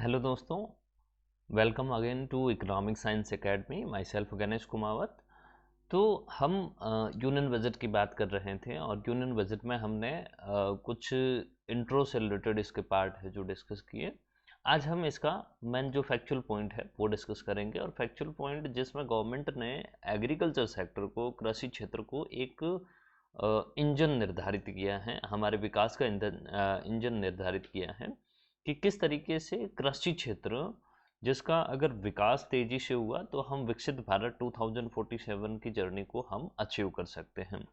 Hello दोस्तों, welcome again to economic science academy. Myself Ganesh Kumawat. तो हम यूनियन बजट की बात कर रहे थे और यूनियन बजट में हमने कुछ इंट्रो से रिलेटेड इसके पार्ट है जो डिस्कस किए। आज हम इसका मेन जो फैक्चुअल पॉइंट है वो डिस्कस करेंगे, और फैक्चुअल पॉइंट जिसमें गवर्नमेंट ने एग्रीकल्चर सेक्टर को, कृषि क्षेत्र को एक इंजन निर्धारित किया है, हमारे विकास का इंजन निर्धारित किया है कि किस तरीके से कृषि क्षेत्र, जिसका अगर विकास तेजी से हुआ तो हम विकसित भारत 2047 की जर्नी को हम अचीव कर सकते हैं।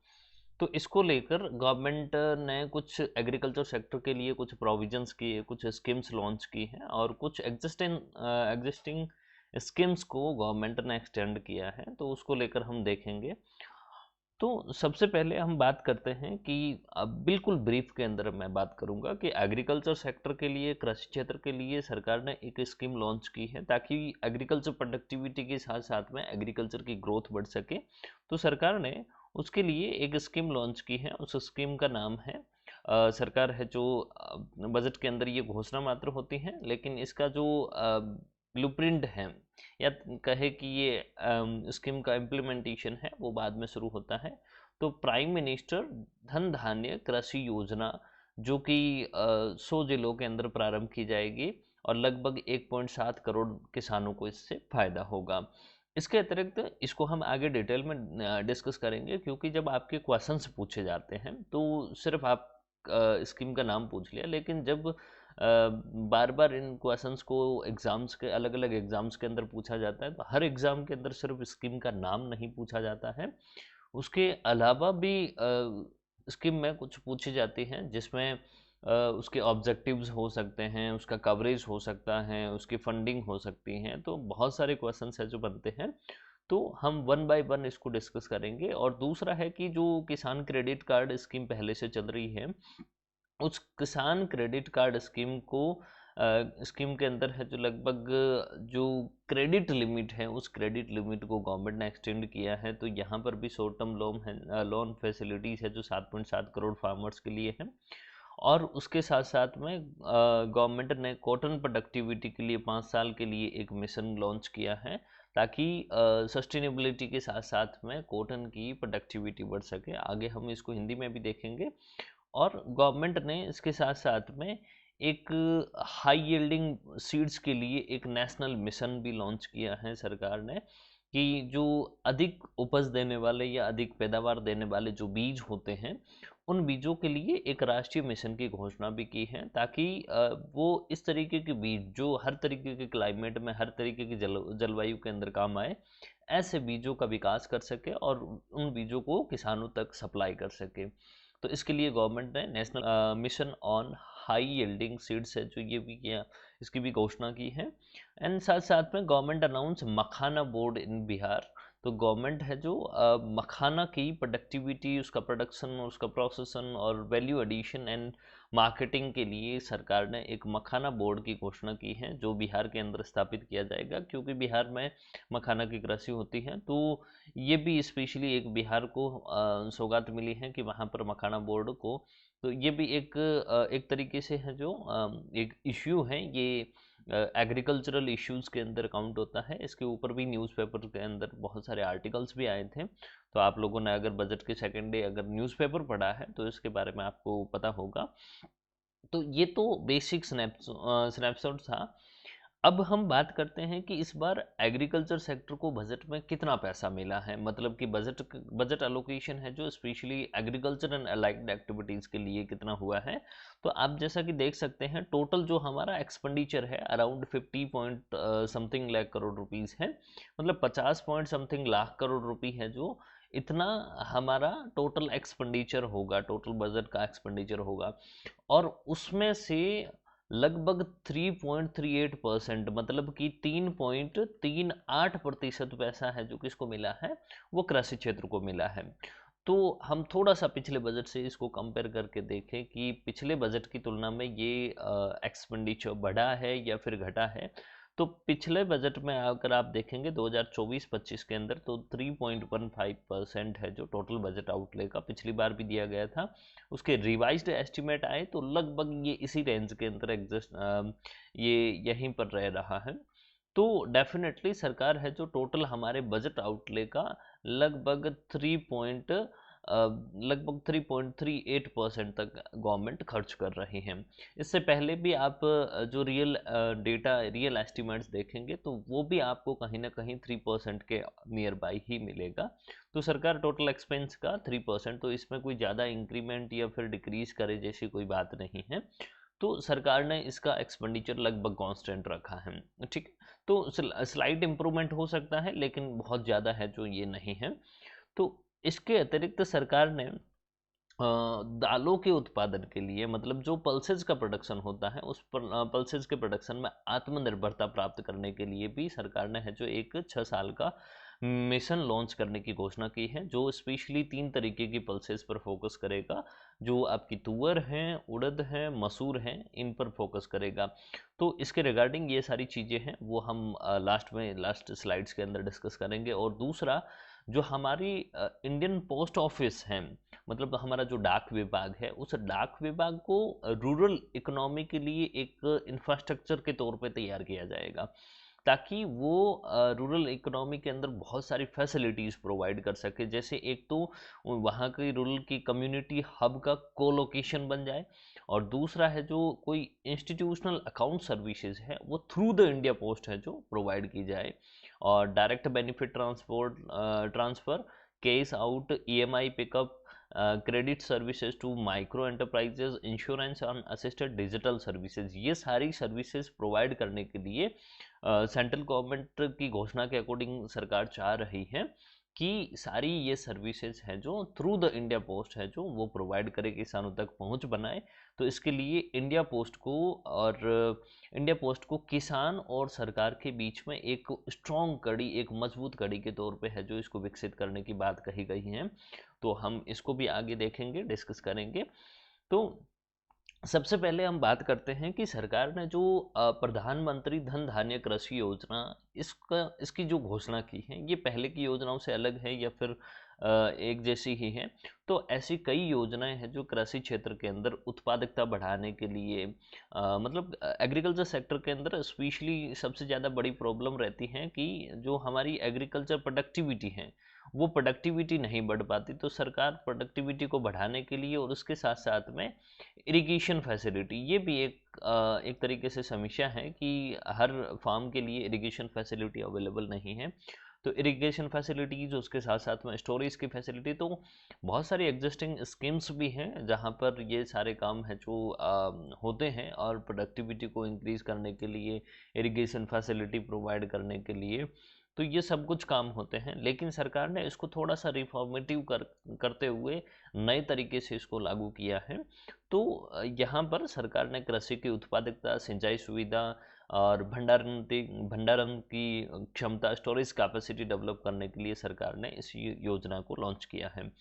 तो इसको लेकर गवर्नमेंट ने कुछ एग्रीकल्चर सेक्टर के लिए कुछ प्रोविजंस किए, कुछ स्कीम्स लॉन्च की हैं, और कुछ एग्जिस्टिंग स्कीम्स को गवर्नमेंट ने एक्सटेंड किया है, तो उसको लेकर हम देखेंगे। तो सबसे पहले हम बात करते हैं कि अब बिल्कुल ब्रीफ के अंदर मैं बात करूंगा कि एग्रीकल्चर सेक्टर के लिए, कृषि क्षेत्र के लिए सरकार ने एक स्कीम लॉन्च की है ताकि एग्रीकल्चर प्रोडक्टिविटी के साथ साथ में एग्रीकल्चर की ग्रोथ बढ़ सके। तो सरकार ने उसके लिए एक स्कीम लॉन्च की है। उस स्कीम का नाम है सरकार है जो बजट के अंदर ये घोषणा मात्र होती है, लेकिन इसका जो ब्लूप्रिंट है, या कहे कि ये स्कीम का इम्प्लीमेंटेशन है, वो बाद में शुरू होता है। तो प्राइम मिनिस्टर धन धान्य कृषि योजना, जो कि 100 जिलों के अंदर प्रारंभ की जाएगी और लगभग 1.7 करोड़ किसानों को इससे फायदा होगा। इसके अतिरिक्त इसको हम आगे डिटेल में डिस्कस करेंगे, क्योंकि जब आपके क्वेश्चंस पूछे जाते हैं तो सिर्फ आप स्कीम का नाम पूछ लिया, लेकिन जब बार बार इन क्वेश्चंस को एग्जाम्स के, अलग अलग एग्जाम्स के अंदर पूछा जाता है, तो हर एग्जाम के अंदर सिर्फ स्कीम का नाम नहीं पूछा जाता है, उसके अलावा भी स्कीम में कुछ पूछी जाती हैं जिसमें उसके ऑब्जेक्टिव्स हो सकते हैं, उसका कवरेज हो सकता है, उसकी फंडिंग हो सकती है। तो बहुत सारे क्वेश्चंस हैं जो बनते हैं, तो हम वन बाय वन इसको डिस्कस करेंगे। और दूसरा है कि जो किसान क्रेडिट कार्ड स्कीम पहले से चल रही है, उस किसान क्रेडिट कार्ड स्कीम को स्कीम के अंदर है जो लगभग जो क्रेडिट लिमिट है, उस क्रेडिट लिमिट को गवर्नमेंट ने एक्सटेंड किया है। तो यहाँ पर भी शॉर्ट टर्म लोन है, लोन फैसिलिटीज़ है जो 7.7 करोड़ फार्मर्स के लिए है। और उसके साथ साथ में गवर्नमेंट ने कॉटन प्रोडक्टिविटी के लिए 5 साल के लिए एक मिशन लॉन्च किया है, ताकि सस्टेनेबिलिटी के साथ साथ में कॉटन की प्रोडक्टिविटी बढ़ सके। आगे हम इसको हिंदी में भी देखेंगे। और गवर्नमेंट ने इसके साथ साथ में एक हाई यील्डिंग सीड्स के लिए एक नेशनल मिशन भी लॉन्च किया है सरकार ने, कि जो अधिक उपज देने वाले या अधिक पैदावार देने वाले जो बीज होते हैं, उन बीजों के लिए एक राष्ट्रीय मिशन की घोषणा भी की है, ताकि वो इस तरीके के बीज जो हर तरीके के क्लाइमेट में, हर तरीके की जलवायु के अंदर काम आए, ऐसे बीजों का विकास कर सके और उन बीजों को किसानों तक सप्लाई कर सके। तो इसके लिए गवर्नमेंट ने national mission on high yielding seeds है जो ये भी किया, इसकी भी घोषणा की है। एंड साथ साथ में गवर्नमेंट अनाउंस मखाना बोर्ड इन बिहार। तो गवर्नमेंट है जो मखाना की प्रोडक्टिविटी, उसका प्रोडक्शन, उसका प्रोसेसन और वैल्यू एडिशन एंड मार्केटिंग के लिए सरकार ने एक मखाना बोर्ड की घोषणा की है, जो बिहार के अंदर स्थापित किया जाएगा, क्योंकि बिहार में मखाना की कृषि होती है। तो ये भी स्पेशली एक बिहार को सौगात मिली है कि वहाँ पर मखाना बोर्ड को, तो ये भी एक तरीके से है जो एक इश्यू है, ये एग्रीकल्चरल इश्यूज़ के अंदर काउंट होता है। इसके ऊपर भी न्यूज़पेपर के अंदर बहुत सारे आर्टिकल्स भी आए थे। तो आप लोगों ने अगर बजट के सेकेंड डे अगर न्यूज़पेपर पढ़ा है तो इसके बारे में आपको पता होगा। तो ये तो बेसिक स्नैपशॉट था। अब हम बात करते हैं कि इस बार एग्रीकल्चर सेक्टर को बजट में कितना पैसा मिला है, मतलब कि बजट एलोकेशन है जो specially agriculture and allied activities के लिए कितना हुआ है। तो आप जैसा कि देख सकते हैं, टोटल जो हमारा एक्सपेंडिचर है around 50 point something lakh crore rupees है, मतलब 50 पॉइंट समथिंग लाख करोड़ रुपये है, जो इतना हमारा टोटल एक्सपेंडिचर होगा, टोटल बजट का एक्सपेंडिचर होगा। और उसमें से लगभग 3.38%, मतलब कि 3.38% पैसा है जो किसको मिला है, वो कृषि क्षेत्र को मिला है। तो हम थोड़ा सा पिछले बजट से इसको कंपेयर करके देखें कि पिछले बजट की तुलना में ये एक्सपेंडिचर बढ़ा है या फिर घटा है। तो पिछले बजट में अगर आप देखेंगे 2024-25 के अंदर, तो 3.15% है जो टोटल बजट आउटले का, पिछली बार भी दिया गया था। उसके रिवाइज्ड एस्टिमेट आए तो लगभग ये इसी रेंज के अंदर ये यहीं पर रह रहा है। तो डेफिनेटली सरकार है जो टोटल हमारे बजट आउटले का लगभग 3.38% तक गवर्नमेंट खर्च कर रही है। इससे पहले भी आप जो रियल एस्टिमेट्स देखेंगे तो वो भी आपको कहीं ना कहीं 3% के नियर बाई ही मिलेगा। तो सरकार टोटल एक्सपेंस का 3%, तो इसमें कोई ज़्यादा इंक्रीमेंट या फिर डिक्रीज करे जैसी कोई बात नहीं है। तो सरकार ने इसका एक्सपेंडिचर लगभग कांस्टेंट रखा है, ठीक है। तो स्लाइट इम्प्रूवमेंट हो सकता है, लेकिन बहुत ज़्यादा है जो ये नहीं है। तो इसके अतिरिक्त सरकार ने दालों के उत्पादन के लिए, मतलब जो पल्सेस का प्रोडक्शन होता है, उस पर पल्सेस के प्रोडक्शन में आत्मनिर्भरता प्राप्त करने के लिए भी सरकार ने है जो एक 6 साल का मिशन लॉन्च करने की घोषणा की है, जो स्पेशली 3 तरीके की पल्सेस पर फोकस करेगा। जो आपकी तुअर हैं, उड़द हैं, मसूर हैं, इन पर फोकस करेगा। तो इसके रिगार्डिंग ये सारी चीज़ें हैं वो हम लास्ट स्लाइड्स के अंदर डिस्कस करेंगे। और दूसरा, जो हमारी इंडियन पोस्ट ऑफिस है, मतलब हमारा जो डाक विभाग है, उस डाक विभाग को रूरल इकोनॉमी के लिए एक इंफ्रास्ट्रक्चर के तौर पे तैयार किया जाएगा, ताकि वो रूरल इकोनॉमी के अंदर बहुत सारी फैसिलिटीज़ प्रोवाइड कर सके। जैसे एक तो वहाँ की रूरल की कम्युनिटी हब का कोलोकेशन बन जाए, और दूसरा है जो कोई इंस्टीट्यूशनल अकाउंट सर्विसेज है वो थ्रू द इंडिया पोस्ट है जो प्रोवाइड की जाए। और direct benefit transfer, cash out, EMI pickup, credit services to micro enterprises, insurance on assisted digital services, ये सारी सर्विसेज प्रोवाइड करने के लिए सेंट्रल गवर्नमेंट की घोषणा के अकॉर्डिंग सरकार चाह रही है कि सारी ये सर्विसेज हैं जो थ्रू द इंडिया पोस्ट है जो वो प्रोवाइड करे, किसानों तक पहुंच बनाए। तो इसके लिए इंडिया पोस्ट को किसान और सरकार के बीच में एक स्ट्रॉन्ग कड़ी, एक मजबूत कड़ी के तौर पे है जो इसको विकसित करने की बात कही गई है। तो हम इसको भी आगे देखेंगे, डिस्कस करेंगे। तो सबसे पहले हम बात करते हैं कि सरकार ने जो प्रधानमंत्री धन धान्य कृषि योजना, इसकी जो घोषणा की है, ये पहले की योजनाओं से अलग है या फिर एक जैसी ही है। तो ऐसी कई योजनाएं हैं जो कृषि क्षेत्र के अंदर उत्पादकता बढ़ाने के लिए, मतलब एग्रीकल्चर सेक्टर के अंदर स्पेशली सबसे ज़्यादा बड़ी प्रॉब्लम रहती है कि जो हमारी एग्रीकल्चर प्रोडक्टिविटी है वो प्रोडक्टिविटी नहीं बढ़ पाती। तो सरकार प्रोडक्टिविटी को बढ़ाने के लिए और उसके साथ साथ में इरिगेशन फैसिलिटी, ये भी एक तरीके से समस्या है कि हर फार्म के लिए इरिगेशन फैसिलिटी अवेलेबल नहीं है। तो इरिगेशन फैसिलिटीज, उसके साथ साथ में स्टोरेज की फैसिलिटी, तो बहुत सारी एग्जिस्टिंग स्कीम्स भी हैं जहाँ पर ये सारे काम हैं जो होते हैं। और प्रोडक्टिविटी को इंक्रीज़ करने के लिए, इरिगेशन फैसिलिटी प्रोवाइड करने के लिए, तो ये सब कुछ काम होते हैं। लेकिन सरकार ने इसको थोड़ा सा रिफॉर्मेटिव करते हुए नए तरीके से इसको लागू किया है। तो यहाँ पर सरकार ने कृषि की उत्पादकता, सिंचाई सुविधा और भंडारण की क्षमता, स्टोरेज कैपेसिटी डेवलप करने के लिए सरकार ने इस योजना को लॉन्च किया है।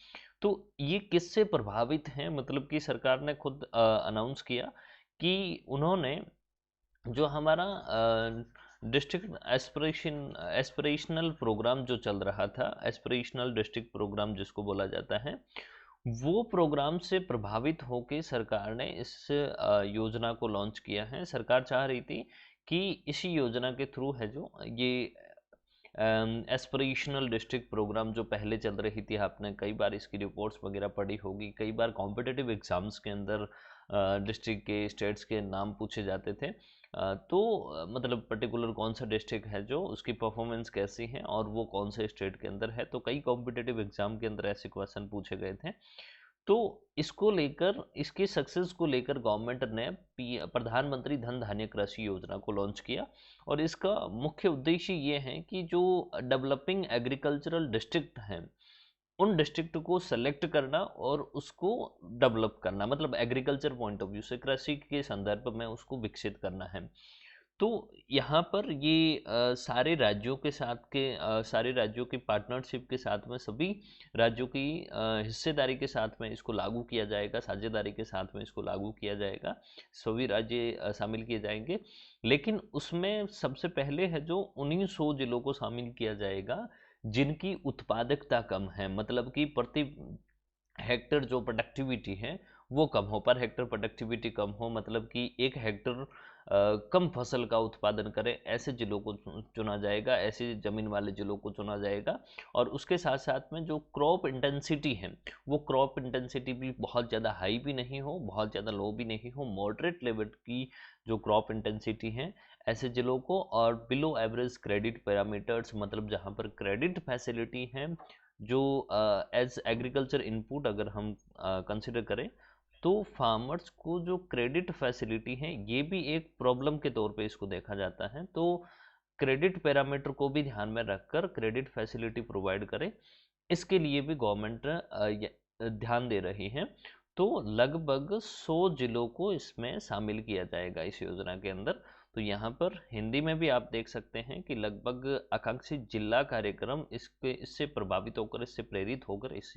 तो ये किससे प्रभावित हैं, मतलब कि सरकार ने खुद अनाउंस किया कि उन्होंने जो हमारा डिस्ट्रिक्ट एस्पिरेशनल प्रोग्राम जो चल रहा था, एस्पिरेशनल डिस्ट्रिक्ट प्रोग्राम जिसको बोला जाता है, वो प्रोग्राम से प्रभावित होकर सरकार ने इस योजना को लॉन्च किया है। सरकार चाह रही थी कि इसी योजना के थ्रू है जो ये एस्पिरेशनल डिस्ट्रिक्ट प्रोग्राम जो पहले चल रही थी, आपने कई बार इसकी रिपोर्ट्स वगैरह पढ़ी होगी, कई बार कॉम्पिटिटिव एग्जाम्स के अंदर डिस्ट्रिक्ट के, स्टेट्स के नाम पूछे जाते थे। मतलब पर्टिकुलर कौन सा डिस्ट्रिक्ट है जो उसकी परफॉर्मेंस कैसी है और वो कौन से स्टेट के अंदर है, तो कई कॉम्पिटिटिव एग्जाम के अंदर ऐसे क्वेश्चन पूछे गए थे। तो इसको लेकर, इसकी सक्सेस को लेकर गवर्नमेंट ने प्रधानमंत्री धन धान्य कृषि योजना को लॉन्च किया। और इसका मुख्य उद्देश्य ये है कि जो डेवलपिंग एग्रीकल्चरल डिस्ट्रिक्ट हैं, उन डिस्ट्रिक्ट को सेलेक्ट करना और उसको डेवलप करना, मतलब एग्रीकल्चर पॉइंट ऑफ व्यू से, कृषि के संदर्भ में उसको विकसित करना है। तो यहाँ पर ये सारे राज्यों के साथ के सारे राज्यों की पार्टनरशिप के साथ में सभी राज्यों की हिस्सेदारी के साथ में इसको लागू किया जाएगा, साझेदारी के साथ में इसको लागू किया जाएगा, सभी राज्य शामिल किए जाएंगे। लेकिन उसमें सबसे पहले है जो 1900 जिलों को शामिल किया जाएगा जिनकी उत्पादकता कम है, मतलब कि प्रति हेक्टर जो प्रोडक्टिविटी है वो कम हो, पर हेक्टर प्रोडक्टिविटी कम हो, मतलब कि एक हेक्टर कम फसल का उत्पादन करे, ऐसे जिलों को चुना जाएगा, ऐसी ज़मीन वाले जिलों को चुना जाएगा। और उसके साथ साथ में जो क्रॉप इंटेंसिटी है वो क्रॉप इंटेंसिटी भी बहुत ज़्यादा हाई भी नहीं हो, बहुत ज़्यादा लो भी नहीं हो, मॉडरेट लेवल की जो क्रॉप इंटेंसिटी है ऐसे जिलों को। और बिलो एवरेज क्रेडिट पैरामीटर्स, मतलब जहाँ पर क्रेडिट फैसिलिटी है जो एज एग्रीकल्चर इनपुट अगर हम कंसिडर करें तो फार्मर्स को जो क्रेडिट फैसिलिटी है ये भी एक प्रॉब्लम के तौर पे इसको देखा जाता है। तो क्रेडिट पैरामीटर को भी ध्यान में रखकर क्रेडिट फैसिलिटी प्रोवाइड करें, इसके लिए भी गवर्नमेंट ध्यान दे रही है। तो लगभग 100 जिलों को इसमें शामिल किया जाएगा इस योजना के अंदर। तो यहाँ पर हिंदी में भी आप देख सकते हैं कि लगभग आकांक्षी जिला कार्यक्रम इससे प्रभावित होकर, इससे प्रेरित होकर इस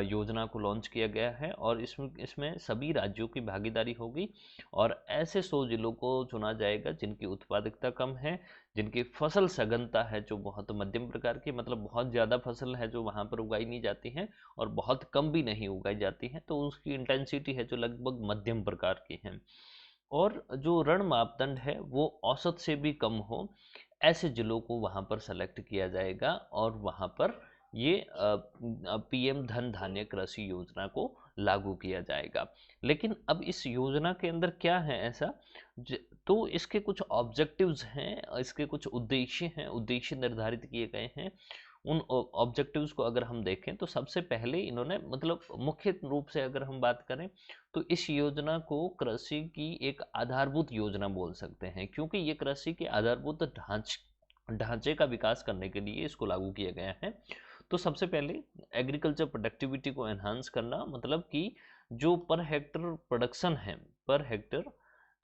योजना को लॉन्च किया गया है। और इसमें सभी राज्यों की भागीदारी होगी और ऐसे 100 जिलों को चुना जाएगा जिनकी उत्पादकता कम है, जिनकी फसल सघनता है जो बहुत मध्यम प्रकार की, मतलब बहुत ज़्यादा फसल है जो वहाँ पर उगाई नहीं जाती है और बहुत कम भी नहीं उगाई जाती है, तो उसकी इंटेंसिटी है जो लगभग मध्यम प्रकार की है। और जो ऋण मापदंड है वो औसत से भी कम हो, ऐसे जिलों को वहाँ पर सेलेक्ट किया जाएगा और वहाँ पर ये पीएम धन धान्य कृषि योजना को लागू किया जाएगा। लेकिन अब इस योजना के अंदर क्या है ऐसा, तो इसके कुछ ऑब्जेक्टिव्स हैं, इसके कुछ उद्देश्य हैं, उद्देश्य निर्धारित किए गए हैं। उन ऑब्जेक्टिव्स को अगर हम देखें तो सबसे पहले इन्होंने, मतलब मुख्य रूप से अगर हम बात करें तो इस योजना को कृषि की एक आधारभूत योजना बोल सकते हैं, क्योंकि ये कृषि के आधारभूत ढांचे का विकास करने के लिए इसको लागू किया गया है। तो सबसे पहले एग्रीकल्चर प्रोडक्टिविटी को एनहांस करना, मतलब कि जो पर हेक्टर प्रोडक्शन है, पर हेक्टर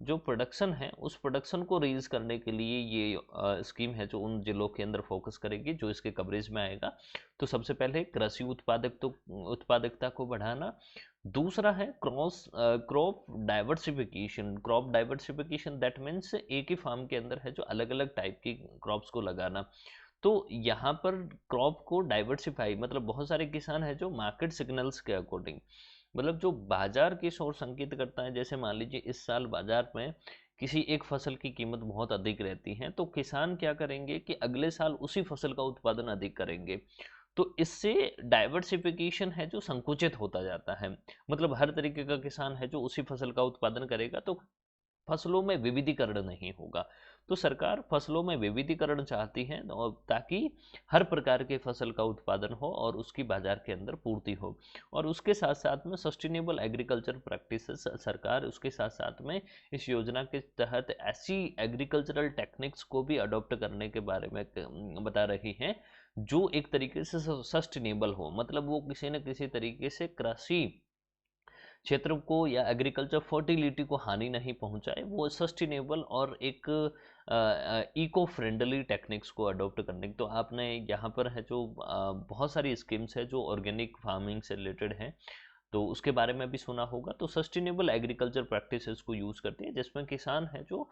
जो प्रोडक्शन है उस प्रोडक्शन को रेज करने के लिए ये स्कीम है जो उन जिलों के अंदर फोकस करेगी जो इसके कवरेज में आएगा। तो सबसे पहले कृषि उत्पादकता को बढ़ाना। दूसरा है crop diversification. Crop diversification that means एक ही फार्म के अंदर है जो अलग अलग टाइप की क्रॉप्स को लगाना। तो यहाँ पर क्रॉप को डाइवर्सिफाई, मतलब बहुत सारे किसान हैं जो मार्केट सिग्नल्स के अकॉर्डिंग, मतलब जो बाजार की ओर संकेत करता है, जैसे मान लीजिए इस साल बाजार में किसी एक फसल की कीमत बहुत अधिक रहती है तो किसान क्या करेंगे कि अगले साल उसी फसल का उत्पादन अधिक करेंगे। तो इससे डाइवर्सिफिकेशन है जो संकुचित होता जाता है, मतलब हर तरीके का किसान है जो उसी फसल का उत्पादन करेगा तो फसलों में विविधीकरण नहीं होगा। तो सरकार फसलों में विविधीकरण चाहती है और ताकि हर प्रकार के फसल का उत्पादन हो और उसकी बाजार के अंदर पूर्ति हो। और उसके साथ साथ में सस्टेनेबल एग्रीकल्चर प्रैक्टिसेस, सरकार उसके साथ साथ में इस योजना के तहत ऐसी एग्रीकल्चरल टेक्निक्स को भी अडॉप्ट करने के बारे में बता रही है जो एक तरीके से सस्टेनेबल हो, मतलब वो किसी न किसी तरीके से कृषि क्षेत्र को या एग्रीकल्चर फर्टिलिटी को हानि नहीं पहुंचाए, वो सस्टेनेबल और एक इको फ्रेंडली टेक्निक्स को अडॉप्ट करने। तो आपने यहाँ पर है जो बहुत सारी स्कीम्स है जो ऑर्गेनिक फार्मिंग से रिलेटेड हैं, तो उसके बारे में भी सुना होगा। तो सस्टेनेबल एग्रीकल्चर प्रैक्टिसेस को यूज़ करते हैं जिसमें किसान है जो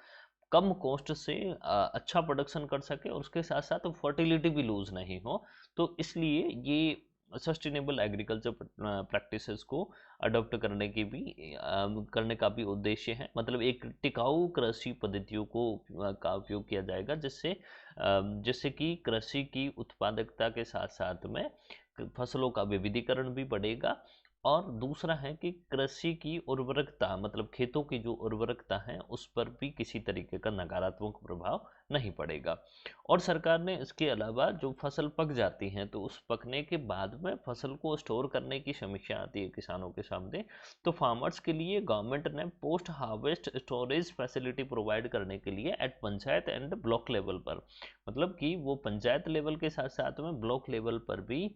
कम कॉस्ट से अच्छा प्रोडक्शन कर सके और उसके साथ साथ फर्टिलिटी भी लूज नहीं हो। तो इसलिए ये सस्टेनेबल एग्रीकल्चर प्रैक्टिसेस को अडॉप्ट करने का भी उद्देश्य है, मतलब एक टिकाऊ कृषि पद्धतियों को का उपयोग किया जाएगा जिससे कि कृषि की उत्पादकता के साथ साथ में फसलों का विविधीकरण भी बढ़ेगा। और दूसरा है कि कृषि की उर्वरकता, मतलब खेतों की जो उर्वरकता है उस पर भी किसी तरीके का नकारात्मक प्रभाव नहीं पड़ेगा। और सरकार ने इसके अलावा जो फसल पक जाती है तो उस पकने के बाद में फसल को स्टोर करने की समस्या आती है किसानों के सामने, तो फार्मर्स के लिए गवर्नमेंट ने post harvest storage facility provide करने के लिए at panchayat and block level पर, मतलब कि वो पंचायत लेवल के साथ साथ में ब्लॉक लेवल पर भी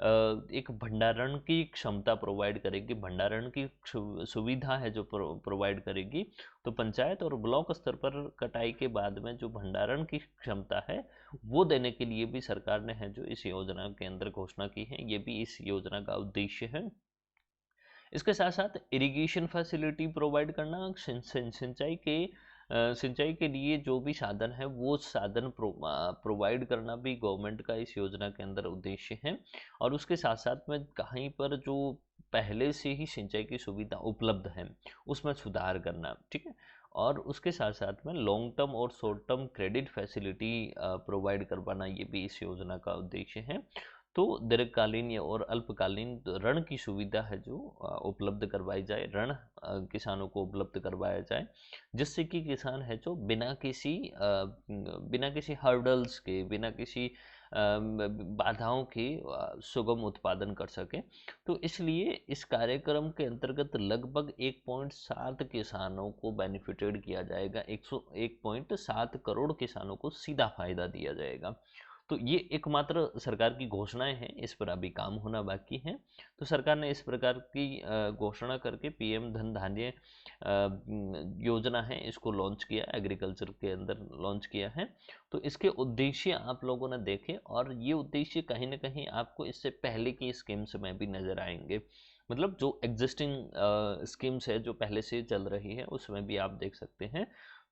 एक भंडारण की क्षमता प्रोवाइड करेगी, भंडारण की सुविधा है जो प्रोवाइड करेगी। तो पंचायत और ब्लॉक स्तर पर कटाई के बाद में जो भंडारण की क्षमता है वो देने के लिए भी सरकार ने है जो इस योजना के अंदर घोषणा की है, ये भी इस योजना का उद्देश्य है। इसके साथ साथ इरिगेशन फैसिलिटी प्रोवाइड करना, सिंचाई के लिए जो भी साधन है वो साधन प्रोवाइड करना भी गवर्नमेंट का इस योजना के अंदर उद्देश्य है। और उसके साथ साथ में कहीं पर जो पहले से ही सिंचाई की सुविधा उपलब्ध है उसमें सुधार करना, ठीक है। और उसके साथ साथ में लॉन्ग टर्म और short term credit facility provide करवाना, ये भी इस योजना का उद्देश्य है। तो दीर्घकालीन या और अल्पकालीन ऋण की सुविधा है जो उपलब्ध करवाई जाए, ऋण किसानों को उपलब्ध करवाया जाए, जिससे कि किसान है जो बिना किसी हर्डल्स के, बिना किसी बाधाओं के सुगम उत्पादन कर सके। तो इसलिए इस कार्यक्रम के अंतर्गत लगभग 1.7 किसानों को बेनिफिटेड किया जाएगा, 1.7 करोड़ किसानों को सीधा फायदा दिया जाएगा। तो ये एकमात्र सरकार की घोषणाएं हैं, इस पर अभी काम होना बाकी है। तो सरकार ने इस प्रकार की घोषणा करके पीएम धन धान्य योजना है इसको लॉन्च किया, एग्रीकल्चर के अंदर लॉन्च किया है। तो इसके उद्देश्य आप लोगों ने देखे, और ये उद्देश्य कहीं ना कहीं आपको इससे पहले की स्कीम्स में भी नजर आएंगे। मतलब जो एग्जिस्टिंग स्कीम्स है जो पहले से चल रही है उसमें भी आप देख सकते हैं।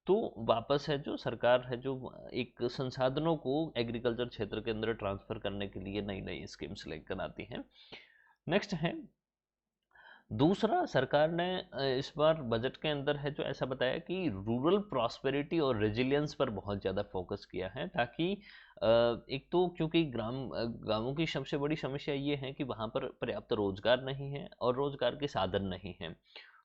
तो वापस है जो सरकार है जो एक संसाधनों को एग्रीकल्चर क्षेत्र के अंदर ट्रांसफर करने के लिए नई नई स्कीम्स लेकर आती हैं। नेक्स्ट है दूसरा, सरकार ने इस बार बजट के अंदर है जो ऐसा बताया कि रूरल प्रॉस्पेरिटी और रेजिलियंस पर बहुत ज़्यादा फोकस किया है, ताकि एक तो क्योंकि गांवों की सबसे बड़ी समस्या ये है कि वहाँ पर पर्याप्त रोजगार नहीं है और रोजगार के साधन नहीं हैं।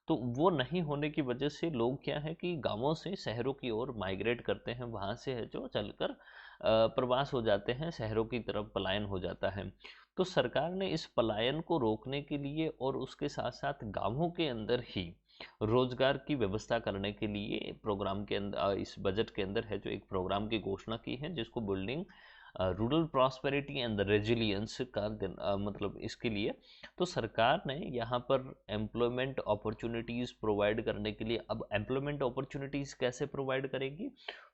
तो वो नहीं होने की वजह से लोग क्या है कि गांवों से शहरों की ओर माइग्रेट करते हैं, वहाँ से है जो चलकर प्रवास हो जाते हैं, शहरों की तरफ पलायन हो जाता है। तो सरकार ने इस पलायन को रोकने के लिए और उसके साथ साथ गांवों के अंदर ही रोजगार की व्यवस्था करने के लिए प्रोग्राम के अंदर, इस बजट के अंदर है जो एक प्रोग्राम की घोषणा की है जिसको building rural prosperity and resilience का मतलब इसके लिए तो सरकार ने यहाँ पर एम्प्लॉयमेंट अपॉर्चुनिटीज़ प्रोवाइड करने के लिए, अब एम्प्लॉयमेंट अपॉर्चुनिटीज़ कैसे प्रोवाइड करेगी,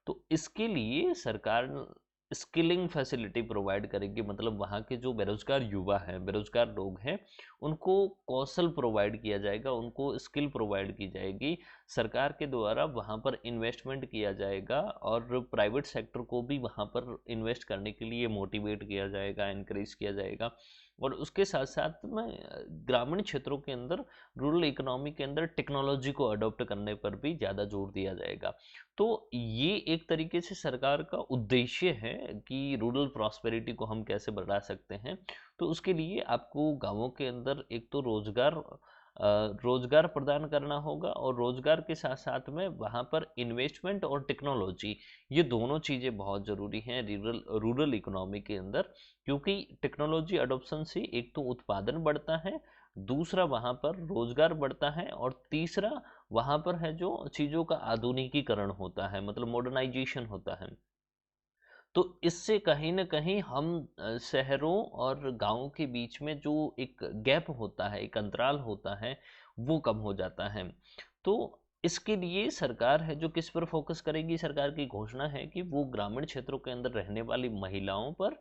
तो इसके लिए सरकार स्किलिंग फैसिलिटी प्रोवाइड करेगी। मतलब वहाँ के जो बेरोजगार युवा हैं, बेरोजगार लोग हैं, उनको कौशल प्रोवाइड किया जाएगा, उनको स्किल प्रोवाइड की जाएगी। सरकार के द्वारा वहाँ पर इन्वेस्टमेंट किया जाएगा और प्राइवेट सेक्टर को भी वहाँ पर इन्वेस्ट करने के लिए मोटिवेट किया जाएगा, इनक्रेज किया जाएगा। और उसके साथ साथ में ग्रामीण क्षेत्रों के अंदर, रूरल इकोनॉमी के अंदर टेक्नोलॉजी को अडॉप्ट करने पर भी ज़्यादा जोर दिया जाएगा। तो ये एक तरीके से सरकार का उद्देश्य है कि रूरल प्रॉस्पेरिटी को हम कैसे बढ़ा सकते हैं। तो उसके लिए आपको गांवों के अंदर एक तो रोजगार प्रदान करना होगा, और रोजगार के साथ साथ में वहाँ पर इन्वेस्टमेंट और टेक्नोलॉजी, ये दोनों चीज़ें बहुत ज़रूरी हैं रूरल इकोनॉमी के अंदर। क्योंकि टेक्नोलॉजी अडोप्शन से एक तो उत्पादन बढ़ता है, दूसरा वहाँ पर रोजगार बढ़ता है, और तीसरा वहाँ पर है जो चीज़ों का आधुनिकीकरण होता है, मतलब मॉडर्नाइजेशन होता है। तो इससे कहीं न कहीं हम शहरों और गाँव के बीच में जो एक गैप होता है, एक अंतराल होता है, वो कम हो जाता है। तो इसके लिए सरकार है जो किस पर फोकस करेगी, सरकार की घोषणा है कि वो ग्रामीण क्षेत्रों के अंदर रहने वाली महिलाओं पर,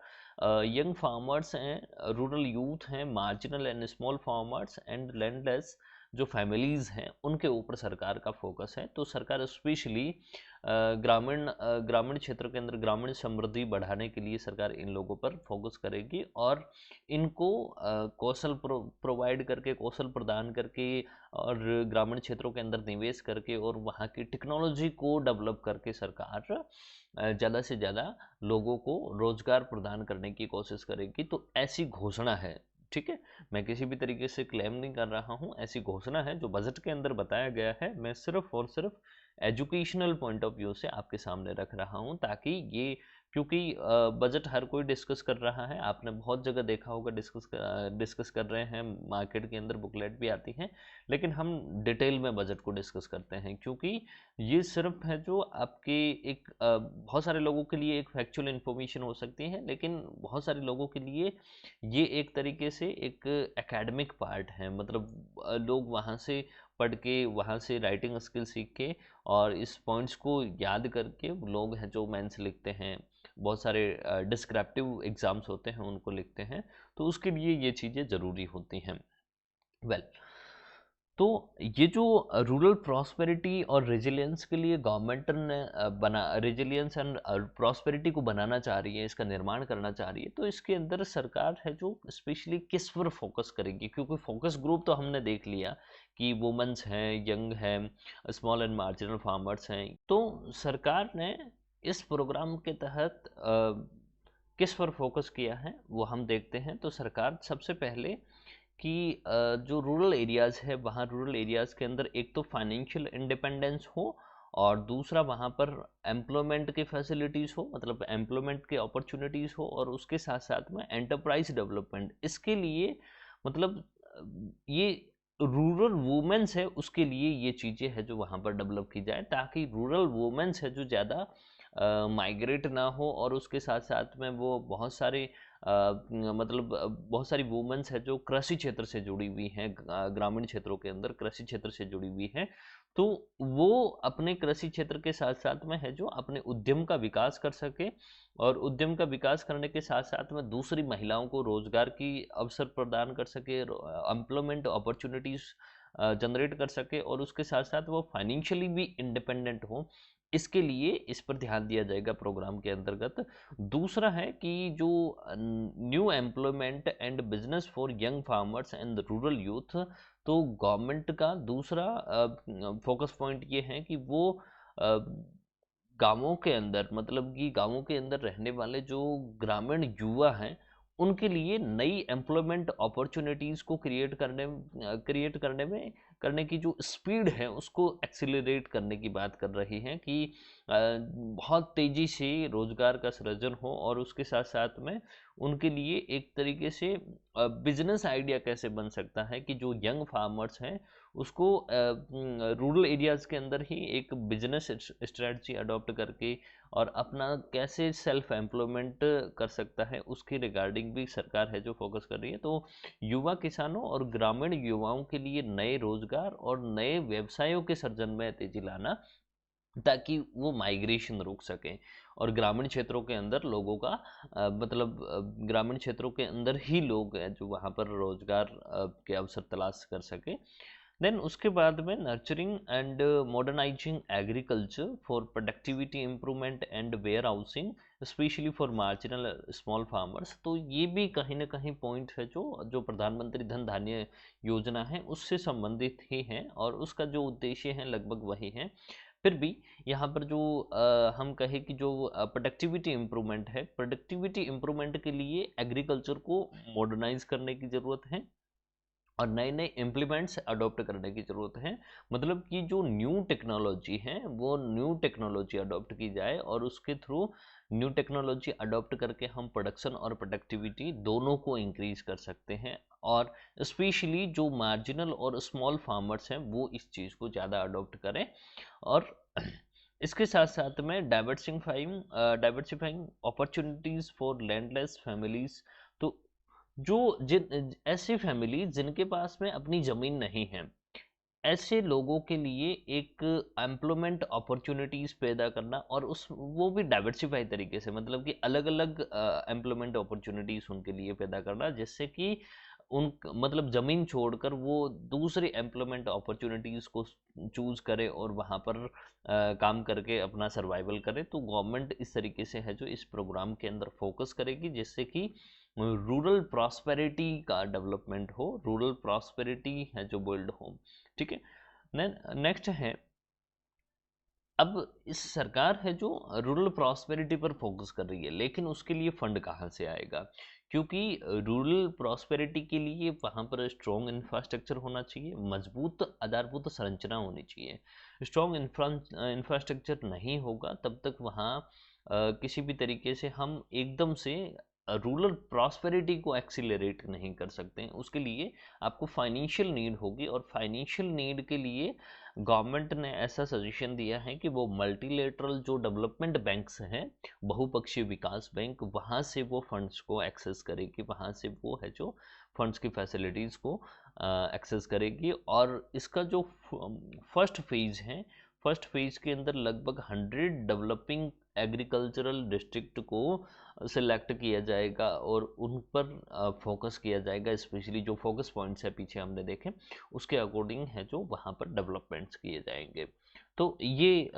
यंग फार्मर्स हैं, रूरल यूथ हैं, marginal and small farmers and landless जो फैमिलीज़ हैं, उनके ऊपर सरकार का फोकस है। तो सरकार स्पेशली ग्रामीण क्षेत्र के अंदर ग्रामीण समृद्धि बढ़ाने के लिए सरकार इन लोगों पर फोकस करेगी, और इनको कौशल प्रोवाइड करके, कौशल प्रदान करके, और ग्रामीण क्षेत्रों के अंदर निवेश करके और वहाँ की टेक्नोलॉजी को डेवलप करके सरकार ज़्यादा से ज़्यादा लोगों को रोजगार प्रदान करने की कोशिश करेगी। तो ऐसी घोषणा है, ठीक है। मैं किसी भी तरीके से क्लेम नहीं कर रहा हूँ, ऐसी घोषणा है जो बजट के अंदर बताया गया है। मैं सिर्फ और सिर्फ एजुकेशनल पॉइंट ऑफ व्यू से आपके सामने रख रहा हूँ, ताकि ये, क्योंकि बजट हर कोई डिस्कस कर रहा है, आपने बहुत जगह देखा होगा डिस्कस कर रहे हैं, मार्केट के अंदर बुकलेट भी आती हैं, लेकिन हम डिटेल में बजट को डिस्कस करते हैं, क्योंकि ये सिर्फ है जो आपके एक बहुत सारे लोगों के लिए एक फैक्चुअल इन्फॉर्मेशन हो सकती है, लेकिन बहुत सारे लोगों के लिए ये एक तरीके से एक एकेडमिक पार्ट है, मतलब लोग वहाँ से पढ़ के, वहाँ से राइटिंग स्किल सीख के और इस पॉइंट्स को याद करके लोग हैं जो मेंस लिखते हैं, बहुत सारे डिस्क्रिप्टिव एग्ज़ाम्स होते हैं उनको लिखते हैं, तो उसके लिए ये चीज़ें ज़रूरी होती हैं। वेल, तो ये जो रूरल प्रॉस्पेरिटी और रेजिलियंस के लिए गवर्नमेंट ने बना, रेजिलियंस एंड प्रॉस्पेरिटी को बनाना चाह रही है, इसका निर्माण करना चाह रही है, तो इसके अंदर सरकार है जो स्पेशली किस पर फोकस करेगी, क्योंकि फोकस ग्रुप तो हमने देख लिया कि वुमेन्स हैं, यंग हैं, स्मॉल एंड मार्जिनल फार्मर्स हैं, तो सरकार ने इस प्रोग्राम के तहत किस पर फोकस किया है वो हम देखते हैं। तो सरकार सबसे पहले कि जो रूरल एरियाज़ है, वहाँ रूरल एरियाज़ के अंदर एक तो फाइनेंशियल इंडिपेंडेंस हो, और दूसरा वहाँ पर एम्प्लॉयमेंट के फैसिलिटीज़ हो, मतलब एम्प्लॉयमेंट के अपॉर्चुनिटीज़ हो, और उसके साथ साथ में एंटरप्राइज डेवलपमेंट। इसके लिए मतलब ये रूरल वुमेन्स है, उसके लिए ये चीज़ें है जो वहाँ पर डेवलप की जाए, ताकि रूरल वुमेन्स है जो ज़्यादा माइग्रेट ना हो, और उसके साथ साथ में वो बहुत सारे मतलब बहुत सारी वुमेन्स है जो कृषि क्षेत्र से जुड़ी हुई हैं, ग्रामीण क्षेत्रों के अंदर कृषि क्षेत्र से जुड़ी हुई हैं, तो वो अपने कृषि क्षेत्र के साथ साथ में है जो अपने उद्यम का विकास कर सके, और उद्यम का विकास करने के साथ साथ में दूसरी महिलाओं को रोजगार की अवसर प्रदान कर सके, एम्प्लॉयमेंट अपॉर्चुनिटीज जनरेट कर सके, और उसके साथ साथ वो फाइनेंशियली भी इंडिपेंडेंट हो। इसके लिए इस पर ध्यान दिया जाएगा प्रोग्राम के अंतर्गत। दूसरा है कि जो new employment and business for young farmers and rural youth, तो गवर्नमेंट का दूसरा फोकस पॉइंट ये है कि वो गांवों के अंदर, मतलब कि गांवों के अंदर रहने वाले जो ग्रामीण युवा हैं, उनके लिए नई एम्प्लॉयमेंट अपॉर्चुनिटीज़ को करने की जो स्पीड है उसको एक्सीलरेट करने की बात कर रही हैं, कि बहुत तेज़ी से रोज़गार का सृजन हो, और उसके साथ साथ में उनके लिए एक तरीके से बिजनेस आइडिया कैसे बन सकता है कि जो यंग फार्मर्स हैं उसको रूरल एरियाज़ के अंदर ही एक बिजनेस स्ट्रेटजी अडॉप्ट करके और अपना कैसे सेल्फ एम्प्लॉयमेंट कर सकता है, उसकी रिगार्डिंग भी सरकार है जो फोकस कर रही है। तो युवा किसानों और ग्रामीण युवाओं के लिए नए रोजगार और नए व्यवसायों के सर्जन में तेजी लाना, ताकि वो माइग्रेशन रोक सकें, और ग्रामीण क्षेत्रों के अंदर लोगों का मतलब ग्रामीण क्षेत्रों के अंदर ही लोग हैं जो वहाँ पर रोजगार के अवसर तलाश कर सके। देन उसके बाद में nurturing and modernising agriculture for productivity improvement and warehousing, specially for marginal small farmers. तो ये भी कहीं ना कहीं पॉइंट है जो जो प्रधानमंत्री धन धान्य योजना है उससे संबंधित ही है, और उसका जो उद्देश्य है लगभग वही है। फिर भी यहाँ पर जो हम कहें कि जो प्रोडक्टिविटी इम्प्रूवमेंट है, प्रोडक्टिविटी इम्प्रूवमेंट के लिए एग्रीकल्चर को मॉडर्नाइज करने की ज़रूरत है, और नए नए इम्प्लीमेंट्स अडॉप्ट करने की ज़रूरत है। मतलब कि जो न्यू टेक्नोलॉजी है वो न्यू टेक्नोलॉजी अडॉप्ट की जाए, और उसके थ्रू न्यू टेक्नोलॉजी अडॉप्ट करके हम प्रोडक्शन और प्रोडक्टिविटी दोनों को इंक्रीज कर सकते हैं, और स्पेशली जो मार्जिनल और स्मॉल फार्मर्स हैं वो इस चीज़ को ज़्यादा अडॉप्ट करें। और इसके साथ साथ में diversifying opportunities for landless families. तो जो जिन ऐसी फैमिली जिनके पास में अपनी ज़मीन नहीं है, ऐसे लोगों के लिए एक एम्प्लॉयमेंट अपॉर्चुनिटीज़ पैदा करना, और उस वो भी डाइवर्सिफाई तरीके से, मतलब कि अलग अलग एम्प्लॉयमेंट अपॉर्चुनिटीज़ उनके लिए पैदा करना, जिससे कि उन मतलब ज़मीन छोड़कर वो दूसरी एम्प्लॉयमेंट अपॉर्चुनिटीज़ को चूज़ करे और वहाँ पर काम करके अपना सर्वाइवल करे। तो गवर्नमेंट इस तरीके से है जो इस प्रोग्राम के अंदर फोकस करेगी, जिससे कि रूरल प्रॉस्पेरिटी का डेवलपमेंट हो, रूरल प्रॉस्पेरिटी है जो बिल्ड हो। ठीक है। नेक्स्ट है अब इस सरकार है जो रूरल प्रॉस्पेरिटी पर फोकस कर रही है, लेकिन उसके लिए फंड कहाँ से आएगा? क्योंकि रूरल प्रॉस्पेरिटी के लिए वहाँ पर स्ट्रॉन्ग इंफ्रास्ट्रक्चर होना चाहिए, मजबूत आधारभूत संरचना होनी चाहिए। स्ट्रॉन्ग इंफ्रास्ट्रक्चर नहीं होगा तब तक वहाँ किसी भी तरीके से हम एकदम से रूरल प्रॉस्पेरिटी को एक्सीलरेट नहीं कर सकते हैं। उसके लिए आपको फाइनेंशियल नीड होगी, और फाइनेंशियल नीड के लिए गवर्नमेंट ने ऐसा सजेशन दिया है कि वो मल्टीलेटरल जो डेवलपमेंट बैंक्स हैं, बहुपक्षीय विकास बैंक, वहाँ से वो फंड्स को एक्सेस करेगी, वहाँ से वो है जो फंड्स की फैसिलिटीज़ को एक्सेस करेगी। और इसका जो फर्स्ट फेज है, फर्स्ट फेज के अंदर लगभग 100 डेवलपिंग एग्रीकल्चरल डिस्ट्रिक्ट को सिलेक्ट किया जाएगा और उन पर फोकस किया जाएगा। स्पेशली जो फोकस पॉइंट्स है पीछे हमने देखे, उसके अकॉर्डिंग है जो वहाँ पर डेवलपमेंट्स किए जाएंगे। तो ये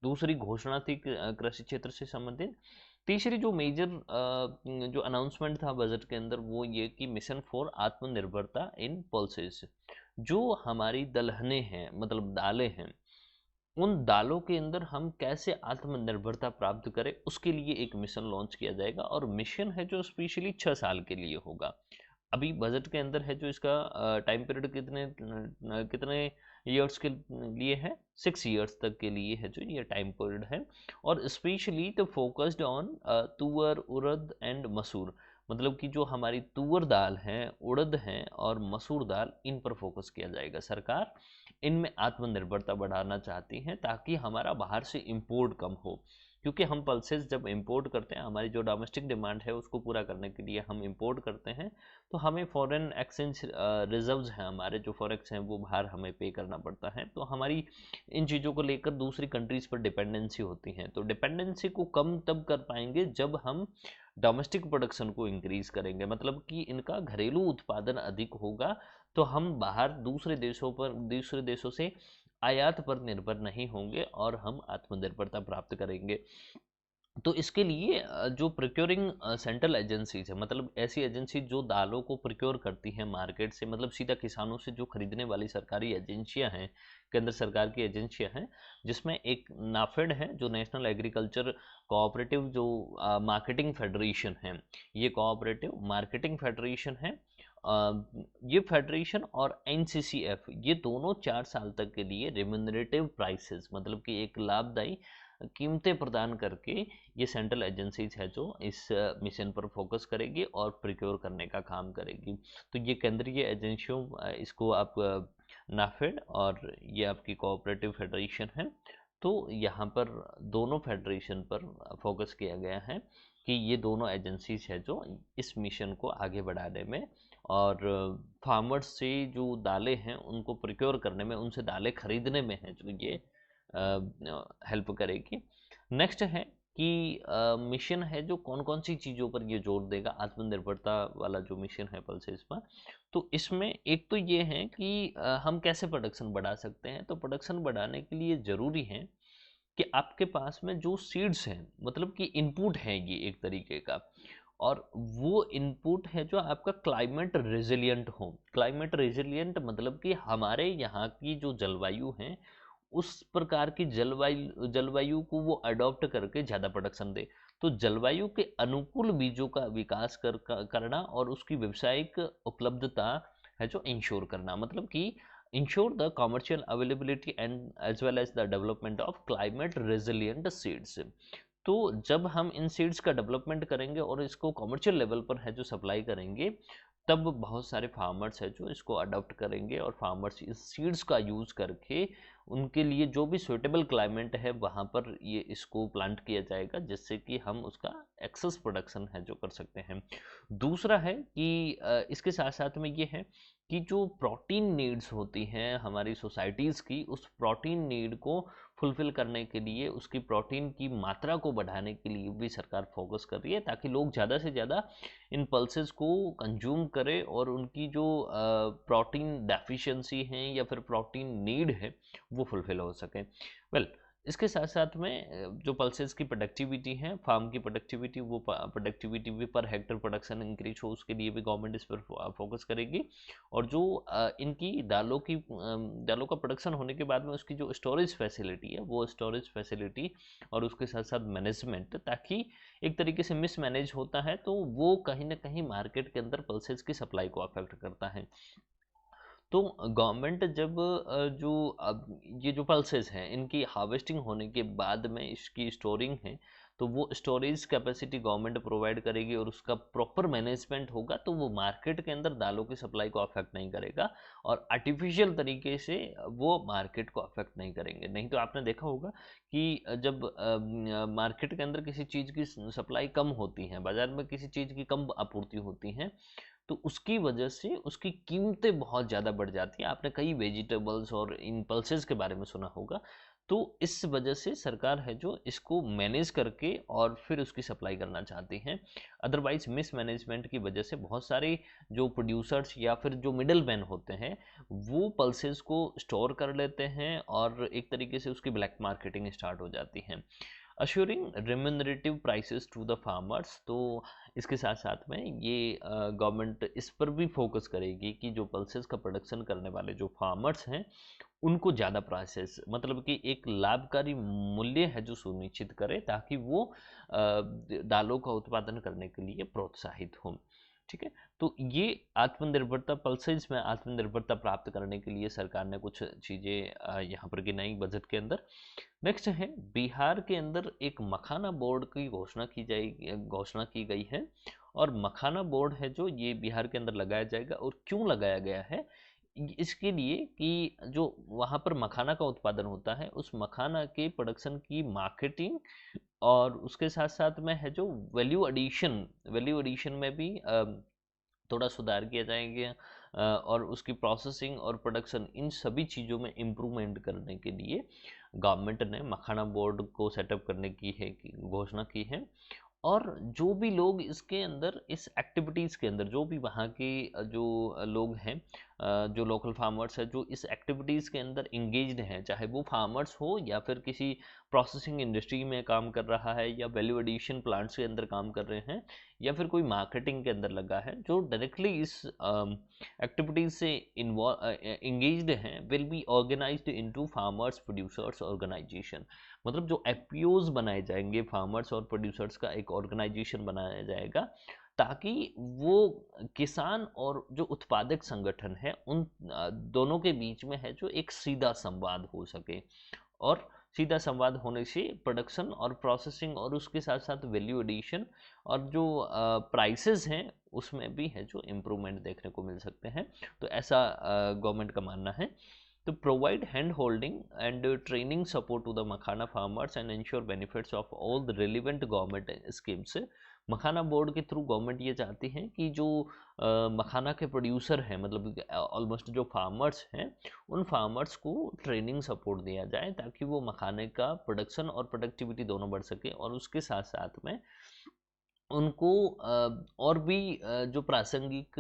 दूसरी घोषणा थी कृषि क्षेत्र से संबंधित। तीसरी जो मेजर जो अनाउंसमेंट था बजट के अंदर, वो ये कि मिशन फॉर आत्मनिर्भरता इन पल्सेस। जो हमारी दलहनें हैं, मतलब दालें हैं, उन दालों के अंदर हम कैसे आत्मनिर्भरता प्राप्त करें, उसके लिए एक मिशन लॉन्च किया जाएगा। और मिशन है जो स्पेशली 6 साल के लिए होगा। अभी बजट के अंदर है जो इसका टाइम पीरियड कितने ईयर्स के लिए है, 6 ईयर्स तक के लिए है जो ये टाइम पीरियड है। और स्पेशली तो फोकस्ड ऑन तुअर, उड़द एंड मसूर, मतलब कि जो हमारी तुअर दाल है, उड़द है और मसूर दाल, इन पर फोकस किया जाएगा। सरकार इनमें आत्मनिर्भरता बढ़ाना चाहती हैं ताकि हमारा बाहर से इंपोर्ट कम हो। क्योंकि हम पल्सेस जब इंपोर्ट करते हैं, हमारी जो डोमेस्टिक डिमांड है उसको पूरा करने के लिए हम इंपोर्ट करते हैं, तो हमें फॉरेन एक्सचेंज रिजर्व्स हैं, हमारे जो फॉरेक्स हैं वो बाहर हमें पे करना पड़ता है। तो हमारी इन चीज़ों को लेकर दूसरी कंट्रीज़ पर डिपेंडेंसी होती है। तो डिपेंडेंसी को कम तब कर पाएंगे जब हम डोमेस्टिक प्रोडक्शन को इंक्रीज करेंगे, मतलब कि इनका घरेलू उत्पादन अधिक होगा, तो हम बाहर दूसरे देशों से आयात पर निर्भर नहीं होंगे और हम आत्मनिर्भरता प्राप्त करेंगे। तो इसके लिए जो प्रोक्योरिंग सेंट्रल एजेंसीज है, मतलब ऐसी एजेंसी जो दालों को प्रोक्योर करती हैं मार्केट से, मतलब सीधा किसानों से जो खरीदने वाली सरकारी एजेंसियां हैं, केंद्र सरकार की एजेंसियां हैं, जिसमें एक नाफेड है जो नेशनल एग्रीकल्चर कोऑपरेटिव जो मार्केटिंग फेडरेशन है, ये कोऑपरेटिव मार्केटिंग फेडरेशन है। ये फेडरेशन और एनसीसीएफ, ये दोनों 4 साल तक के लिए रिम्यूनरेटिव प्राइसेस, मतलब कि एक लाभदायी कीमतें प्रदान करके ये सेंट्रल एजेंसीज है जो इस मिशन पर फोकस करेगी और प्रिक्योर करने का काम करेगी। तो ये केंद्रीय एजेंसियों, इसको आप नाफेड, और ये आपकी कोऑपरेटिव फेडरेशन है। तो यहाँ पर दोनों फेडरेशन पर फोकस किया गया है कि ये दोनों एजेंसीज है जो इस मिशन को आगे बढ़ाने में और फार्मर्स से जो दालें हैं उनको प्रिक्योर करने में, उनसे दालें खरीदने में है जो ये हेल्प करेगी। नेक्स्ट है कि मिशन है जो कौन कौन सी चीज़ों पर ये जोर देगा, आत्मनिर्भरता वाला जो मिशन है पल्सेस पर। तो इसमें एक तो ये है कि हम कैसे प्रोडक्शन बढ़ा सकते हैं। तो प्रोडक्शन बढ़ाने के लिए ज़रूरी है कि आपके पास में जो सीड्स हैं, मतलब कि इनपुट है ये एक तरीके का, और वो इनपुट है जो आपका क्लाइमेट रेजिलिएंट हो। क्लाइमेट रेजिलिएंट मतलब कि हमारे यहाँ की जो जलवायु है, उस प्रकार की जलवायु को वो अडॉप्ट करके ज़्यादा प्रोडक्शन दे। तो जलवायु के अनुकूल बीजों का विकास करना और उसकी व्यावसायिक उपलब्धता है जो इंश्योर करना, मतलब कि ensure the commercial availability and as well as the development of climate resilient seeds. तो जब हम इन सीड्स का डेवलपमेंट करेंगे और इसको कमर्शियल लेवल पर है जो सप्लाई करेंगे, तब बहुत सारे फार्मर्स है जो इसको अडॉप्ट करेंगे और फार्मर्स इस सीड्स का यूज़ करके उनके लिए जो भी सुटेबल क्लाइमेट है वहाँ पर ये इसको प्लांट किया जाएगा, जिससे कि हम उसका एक्सेस प्रोडक्शन है जो कर सकते हैं। दूसरा है कि इसके साथ साथ में ये है कि जो प्रोटीन नीड्स होती हैं हमारी सोसाइटीज़ की, उस प्रोटीन नीड को फुलफ़िल करने के लिए, उसकी प्रोटीन की मात्रा को बढ़ाने के लिए भी सरकार फोकस कर रही है, ताकि लोग ज़्यादा से ज़्यादा इन पल्सेस को कंज्यूम करें और उनकी जो प्रोटीन डेफिशिएंसी है या फिर प्रोटीन नीड है वो फुलफ़िल हो सके। वेल, इसके साथ साथ में जो पल्सेस की प्रोडक्टिविटी है, फार्म की प्रोडक्टिविटी, वो प्रोडक्टिविटी भी पर हेक्टर प्रोडक्शन इंक्रीज हो, उसके लिए भी गवर्नमेंट इस पर फोकस करेगी। और जो इनकी दालों का प्रोडक्शन होने के बाद में उसकी जो स्टोरेज फैसिलिटी है, वो स्टोरेज फैसिलिटी और उसके साथ साथ मैनेजमेंट, ताकि एक तरीके से मिसमैनेज होता है तो वो कहीं ना कहीं मार्केट के अंदर पल्सेस की सप्लाई को अफेक्ट करता है। तो गवर्नमेंट जब जो अब ये जो पल्सेस हैं इनकी हार्वेस्टिंग होने के बाद में इसकी स्टोरिंग है, तो वो स्टोरेज कैपेसिटी गवर्नमेंट प्रोवाइड करेगी और उसका प्रॉपर मैनेजमेंट होगा, तो वो मार्केट के अंदर दालों की सप्लाई को अफेक्ट नहीं करेगा और आर्टिफिशियल तरीके से वो मार्केट को अफेक्ट नहीं करेंगे। नहीं तो आपने देखा होगा कि जब मार्केट के अंदर किसी चीज़ की सप्लाई कम होती है, बाजार में किसी चीज़ की कम आपूर्ति होती है, तो उसकी वजह से उसकी कीमतें बहुत ज़्यादा बढ़ जाती हैं। आपने कई वेजिटेबल्स और इन पल्सेस के बारे में सुना होगा। तो इस वजह से सरकार है जो इसको मैनेज करके और फिर उसकी सप्लाई करना चाहती हैं। अदरवाइज मिसमैनेजमेंट की वजह से बहुत सारे जो प्रोड्यूसर्स या फिर जो मिडल मैन होते हैं, वो पल्सेस को स्टोर कर लेते हैं और एक तरीके से उसकी ब्लैक मार्केटिंग स्टार्ट हो जाती है। Assuring remunerative prices to the farmers, तो इसके साथ साथ में ये गवर्नमेंट इस पर भी फोकस करेगी कि जो पल्सेस का प्रोडक्शन करने वाले जो फार्मर्स हैं उनको ज़्यादा प्राइसेस, मतलब कि एक लाभकारी मूल्य है जो सुनिश्चित करे, ताकि वो दालों का उत्पादन करने के लिए प्रोत्साहित हों। ठीक है, तो ये आत्मनिर्भरता, पल्सेस में आत्मनिर्भरता प्राप्त करने के लिए सरकार ने कुछ चीज़ें यहाँ पर गिनाई बजट के अंदर। नेक्स्ट है, बिहार के अंदर एक मखाना बोर्ड की घोषणा की गई है। और मखाना बोर्ड है जो ये बिहार के अंदर लगाया जाएगा। और क्यों लगाया गया है, इसके लिए कि जो वहाँ पर मखाना का उत्पादन होता है, उस मखाना के प्रोडक्शन की मार्केटिंग और उसके साथ साथ में है जो वैल्यू एडिशन में भी थोड़ा सुधार किया जाएगा। और उसकी प्रोसेसिंग और प्रोडक्शन, इन सभी चीज़ों में इम्प्रूवमेंट करने के लिए गवर्नमेंट ने मखाना बोर्ड को सेटअप करने की है घोषणा की है। और जो भी लोग इसके अंदर, इस एक्टिविटीज़ के अंदर, जो भी वहाँ के जो लोग हैं, जो लोकल फार्मर्स हैं जो इस एक्टिविटीज़ के अंदर इंगेज्ड हैं, चाहे वो फार्मर्स हो या फिर किसी प्रोसेसिंग इंडस्ट्री में काम कर रहा है या वैल्यू एडिशन प्लांट्स के अंदर काम कर रहे हैं या फिर कोई मार्केटिंग के अंदर लगा है, जो डायरेक्टली इस एक्टिविटीज़ से इंगेज्ड हैं, will be organised into farmers producers organisation. मतलब जो एफपीओज बनाए जाएंगे, फार्मर्स और प्रोड्यूसर्स का एक ऑर्गेनाइजेशन बनाया जाएगा, ताकि वो किसान और जो उत्पादक संगठन है उन दोनों के बीच में है जो एक सीधा संवाद हो सके। और सीधा संवाद होने से प्रोडक्शन और प्रोसेसिंग और उसके साथ साथ वैल्यू एडिशन और जो प्राइसेस हैं उसमें भी है जो इम्प्रूवमेंट देखने को मिल सकते हैं। तो ऐसा गवर्नमेंट का मानना है। To provide hand holding and training support to the makhana farmers and ensure benefits of all the relevant government schemes। Makhana board के थ्रू गवर्नमेंट ये चाहती है कि जो मखाना के प्रोड्यूसर हैं, मतलब ऑलमोस्ट जो फार्मर्स हैं, उन फार्मर्स को ट्रेनिंग सपोर्ट दिया जाए ताकि वो मखाने का प्रोडक्शन और प्रोडक्टिविटी दोनों बढ़ सके। और उसके साथ साथ में उनको और भी जो प्रासंगिक,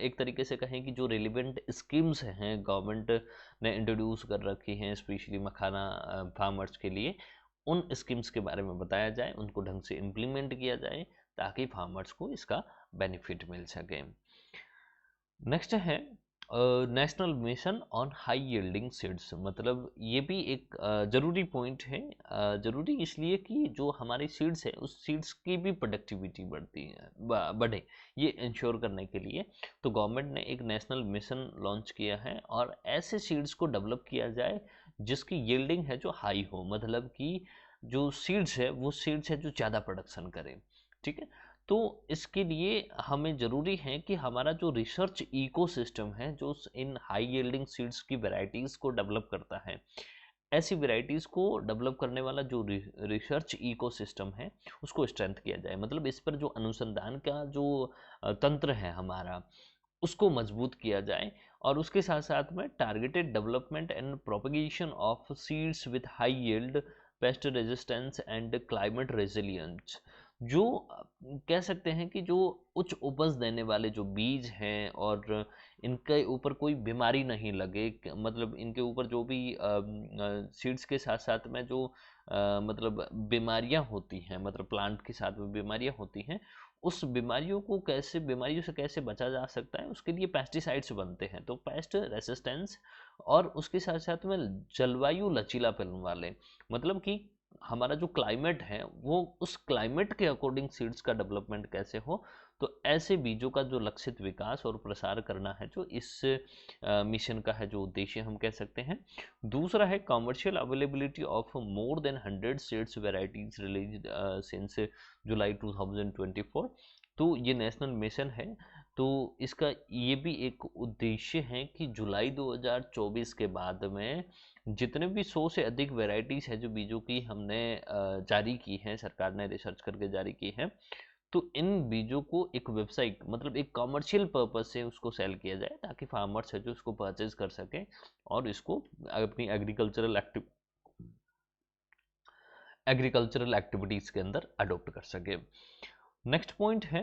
एक तरीके से कहें कि जो रिलेवेंट स्कीम्स हैं गवर्नमेंट ने इंट्रोड्यूस कर रखी हैं स्पेशली मखाना फार्मर्स के लिए, उन स्कीम्स के बारे में बताया जाए, उनको ढंग से इम्प्लीमेंट किया जाए ताकि फार्मर्स को इसका बेनिफिट मिल सके। नेक्स्ट है national mission on high yielding seeds. मतलब ये भी एक ज़रूरी पॉइंट है। ज़रूरी इसलिए कि जो हमारी सीड्स है उस सीड्स की भी प्रोडक्टिविटी बढ़ती है, बढ़े, ये इंश्योर करने के लिए तो गवर्नमेंट ने एक नेशनल मिशन लॉन्च किया है और ऐसे सीड्स को डेवलप किया जाए जिसकी यील्डिंग है जो हाई हो, मतलब कि जो सीड्स है वो सीड्स है जो ज़्यादा प्रोडक्शन करें। ठीक है, तो इसके लिए हमें ज़रूरी है कि हमारा जो रिसर्च इकोसिस्टम है जो इन हाई यील्डिंग सीड्स की वैरायटीज़ को डेवलप करता है, ऐसी वैरायटीज़ को डेवलप करने वाला जो रिसर्च इकोसिस्टम है उसको स्ट्रेंथ किया जाए। मतलब इस पर जो अनुसंधान का जो तंत्र है हमारा, उसको मजबूत किया जाए। और उसके साथ साथ में targeted development and propagation of seeds with high yield, paste resistance and climate resilience, जो कह सकते हैं कि जो उच्च उपज देने वाले जो बीज हैं और इनके ऊपर कोई बीमारी नहीं लगे, मतलब इनके ऊपर जो भी सीड्स के साथ साथ में जो मतलब बीमारियां होती हैं, मतलब प्लांट के साथ में बीमारियां होती हैं, उस बीमारियों से कैसे बचा जा सकता है, उसके लिए पेस्टिसाइड्स बनते हैं। तो पेस्ट रेसिस्टेंस और उसके साथ साथ में जलवायु लचीलापन वाले, मतलब कि हमारा जो क्लाइमेट है वो उस क्लाइमेट के अकॉर्डिंग सीड्स का डेवलपमेंट कैसे हो, तो ऐसे बीजों का जो लक्षित विकास और प्रसार करना है, जो इस मिशन का है जो उद्देश्य हम कह सकते हैं। दूसरा है commercial availability of more than 100 seeds varieties release since जुलाई 2024। तो ये नेशनल मिशन है, तो इसका ये भी एक उद्देश्य है कि जुलाई 2024 के बाद में जितने भी 100 से अधिक वैरायटीज है जो बीजों की हमने जारी की हैं, सरकार ने रिसर्च करके जारी की है, तो इन बीजों को एक वेबसाइट, मतलब एक कमर्शियल पर्पज से उसको सेल किया जाए, ताकि फार्मर्स है जो उसको परचेज कर सकें और इसको अपनी एग्रीकल्चरल एक्टिविटीज़ के अंदर अडोप्ट कर सके। नेक्स्ट पॉइंट है,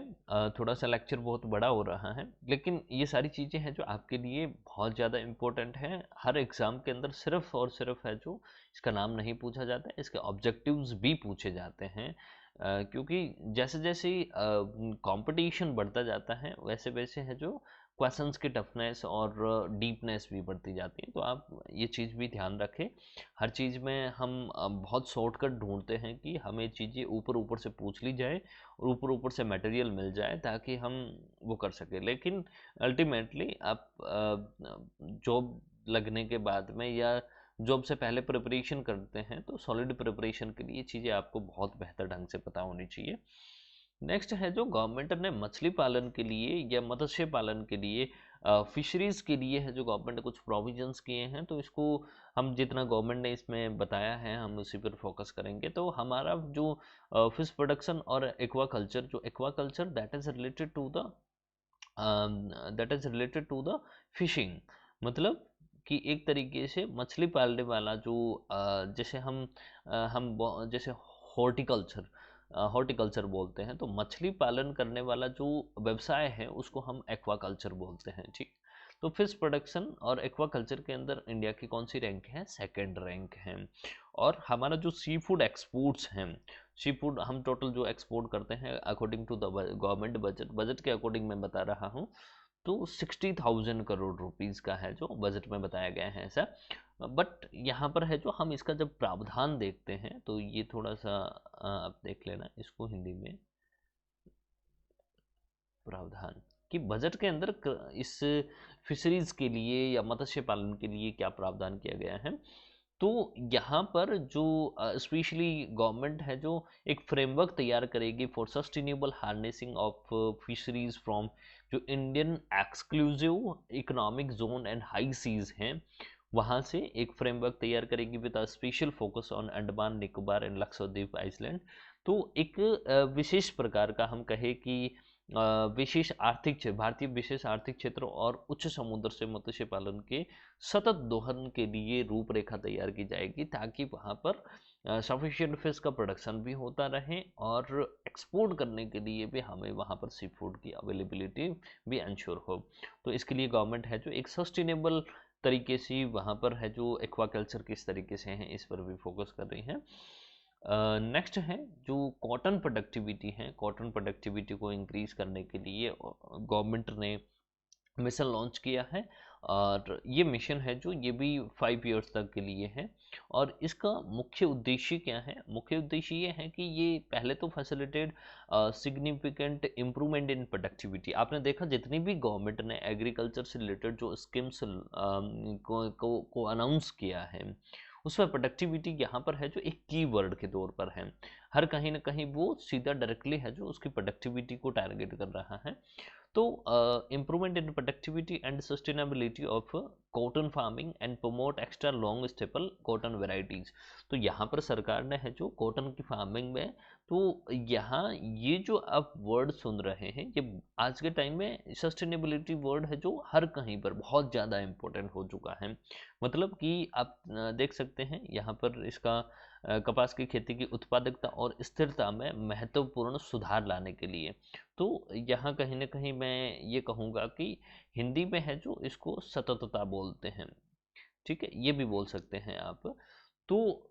थोड़ा सा लेक्चर बहुत बड़ा हो रहा है, लेकिन ये सारी चीज़ें हैं जो आपके लिए बहुत ज़्यादा इम्पोर्टेंट है। हर एग्ज़ाम के अंदर सिर्फ और सिर्फ है जो इसका नाम नहीं पूछा जाता है, इसके ऑब्जेक्टिव्स भी पूछे जाते हैं, क्योंकि जैसे जैसे कंपटीशन बढ़ता जाता है वैसे वैसे है जो क्वेश्चंस की टफनेस और डीपनेस भी बढ़ती जाती है। तो आप ये चीज़ भी ध्यान रखें। हर चीज़ में हम बहुत शॉर्टकट ढूंढते हैं कि हमें चीज़ें ऊपर ऊपर से पूछ ली जाए और ऊपर ऊपर से मटेरियल मिल जाए ताकि हम वो कर सकें, लेकिन अल्टीमेटली आप जॉब लगने के बाद में या जॉब से पहले प्रिपरेशन करते हैं, तो सॉलिड प्रिपरेशन के लिए चीज़ें आपको बहुत बेहतर ढंग से पता होनी चाहिए। नेक्स्ट है जो गवर्नमेंट ने मछली पालन के लिए या मत्स्य पालन के लिए फिशरीज़ के लिए है जो गवर्नमेंट ने कुछ प्रोविजंस किए हैं, तो इसको हम जितना गवर्नमेंट ने इसमें बताया है हम उसी पर फोकस करेंगे। तो हमारा जो फिश प्रोडक्शन और एक्वाकल्चर, जो aquaculture that is related to the fishing, मतलब कि एक तरीके से मछली पालने वाला जो जैसे जैसे हॉर्टिकल्चर हॉर्टिकल्चर बोलते हैं, तो मछली पालन करने वाला जो व्यवसाय है उसको हम एक्वाकल्चर बोलते हैं, ठीक। तो फिश प्रोडक्शन और एक्वाकल्चर के अंदर इंडिया की कौन सी रैंक है? सेकंड रैंक है। और हमारा जो सी फूड एक्सपोर्ट्स हैं, सी फूड हम टोटल जो एक्सपोर्ट करते हैं according to the government budget के अकॉर्डिंग मैं बता रहा हूँ, तो 60,000 करोड़ रुपीज़ का है जो बजट में बताया गया है ऐसा। बट यहाँ पर है जो हम इसका जब प्रावधान देखते हैं तो ये थोड़ा सा आप देख लेना इसको हिंदी में, प्रावधान कि बजट के अंदर इस फिशरीज के लिए या मत्स्य पालन के लिए क्या प्रावधान किया गया है। तो यहाँ पर जो स्पेशली गवर्नमेंट है जो एक फ्रेमवर्क तैयार करेगी for sustainable harnessing of fisheries from जो Indian exclusive economic zone and high seas हैं, वहाँ से एक फ्रेमवर्क तैयार करेगी with a special focus on Andaman Nicobar and Lakshadweep island. तो एक विशेष प्रकार का हम कहें कि विशेष आर्थिक क्षेत्र, भारतीय विशेष आर्थिक क्षेत्र और उच्च समुद्र से मत्स्य पालन के सतत दोहन के लिए रूपरेखा तैयार की जाएगी, ताकि वहाँ पर सफिशिएंट फिश का प्रोडक्शन भी होता रहे और एक्सपोर्ट करने के लिए भी हमें वहाँ पर सी फूड की अवेलेबिलिटी भी इंश्योर हो। तो इसके लिए गवर्नमेंट है जो एक सस्टेनेबल तरीके से वहाँ पर है जो एक्वाकल्चर किस तरीके से हैं इस पर भी फोकस कर रही हैं। नेक्स्ट है जो कॉटन प्रोडक्टिविटी है, कॉटन प्रोडक्टिविटी को इंक्रीज करने के लिए गवर्नमेंट ने मिशन लॉन्च किया है, और ये मिशन है जो ये भी 5 इयर्स तक के लिए है। और इसका मुख्य उद्देश्य क्या है? मुख्य उद्देश्य ये है कि ये पहले तो facilitate significant improvement in productivity. आपने देखा जितनी भी गवर्नमेंट ने एग्रीकल्चर से रिलेटेड जो स्कीम्स को अनाउंस किया है उसमें प्रोडक्टिविटी यहाँ पर है जो एक की वर्ड के तौर पर है। हर कहीं ना कहीं वो सीधा डायरेक्टली है जो उसकी प्रोडक्टिविटी को टारगेट कर रहा है। तो improvement in productivity and sustainability of cotton farming and promote extra long staple cotton varieties. तो यहाँ पर सरकार ने है जो कॉटन की फार्मिंग में तो यहाँ ये जो आप वर्ड सुन रहे हैं, ये आज के टाइम में सस्टेनेबिलिटी वर्ड है जो हर कहीं पर बहुत ज़्यादा इम्पोर्टेंट हो चुका है। मतलब कि आप देख सकते हैं यहाँ पर इसका कपास की खेती की उत्पादकता और स्थिरता में महत्वपूर्ण सुधार लाने के लिए। तो यहाँ कहीं ना कहीं मैं ये कहूँगा कि हिंदी में है जो इसको सततता बोलते हैं, ठीक है, ये भी बोल सकते हैं आप। तो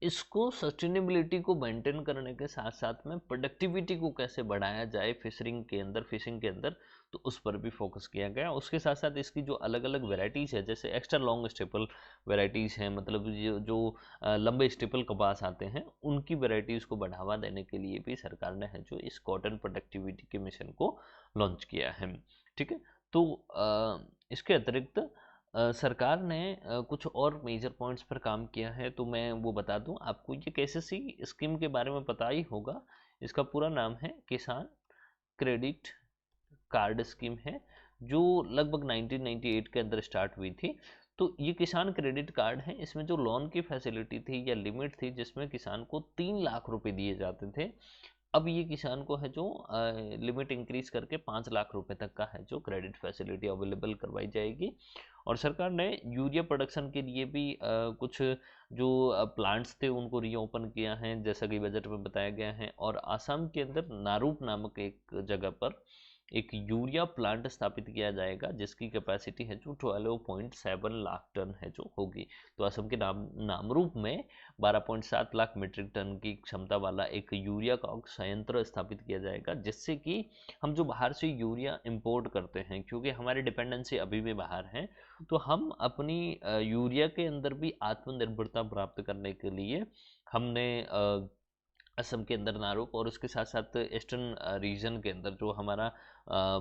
इसको सस्टेनेबिलिटी को मेंटेन करने के साथ साथ में प्रोडक्टिविटी को कैसे बढ़ाया जाए फिशिंग के अंदर, तो उस पर भी फोकस किया गया। उसके साथ साथ इसकी जो अलग अलग वेराइटीज़ है, जैसे एक्स्ट्रा लॉन्ग स्टेपल वेराइटीज़ हैं, मतलब जो लंबे स्टेपल कपास आते हैं, उनकी वेराइटीज़ को बढ़ावा देने के लिए भी सरकार ने है जो इस कॉटन प्रोडक्टिविटी के मिशन को लॉन्च किया है, ठीक है। तो इसके अतिरिक्त सरकार ने कुछ और मेजर पॉइंट्स पर काम किया है, तो मैं वो बता दूं आपको। ये केसीसी स्कीम के बारे में पता ही होगा, इसका पूरा नाम है किसान क्रेडिट कार्ड स्कीम है, जो लगभग 1998 के अंदर स्टार्ट हुई थी। तो ये किसान क्रेडिट कार्ड है, इसमें जो लोन की फैसिलिटी थी या लिमिट थी, जिसमें किसान को 3 लाख रुपए दिए जाते थे, अब ये किसान को है जो लिमिट इंक्रीज करके 5 लाख रुपए तक का है जो क्रेडिट फैसिलिटी अवेलेबल करवाई जाएगी। और सरकार ने यूरिया प्रोडक्शन के लिए भी कुछ जो प्लांट्स थे उनको रीओपन किया है, जैसा कि बजट में बताया गया है। और आसाम के अंदर नारूप नामक एक जगह पर एक यूरिया प्लांट स्थापित किया जाएगा, जिसकी कैपेसिटी है जो 12.7 लाख टन है जो होगी। तो असम के नामरूप में 12.7 लाख मीट्रिक टन की क्षमता वाला एक यूरिया का संयंत्र स्थापित किया जाएगा, जिससे कि हम जो बाहर से यूरिया इंपोर्ट करते हैं, क्योंकि हमारी डिपेंडेंसी अभी भी बाहर है, तो हम अपनी यूरिया के अंदर भी आत्मनिर्भरता प्राप्त करने के लिए हमने असम के अंदर नारोक और उसके साथ साथ ईस्टर्न रीजन के अंदर जो हमारा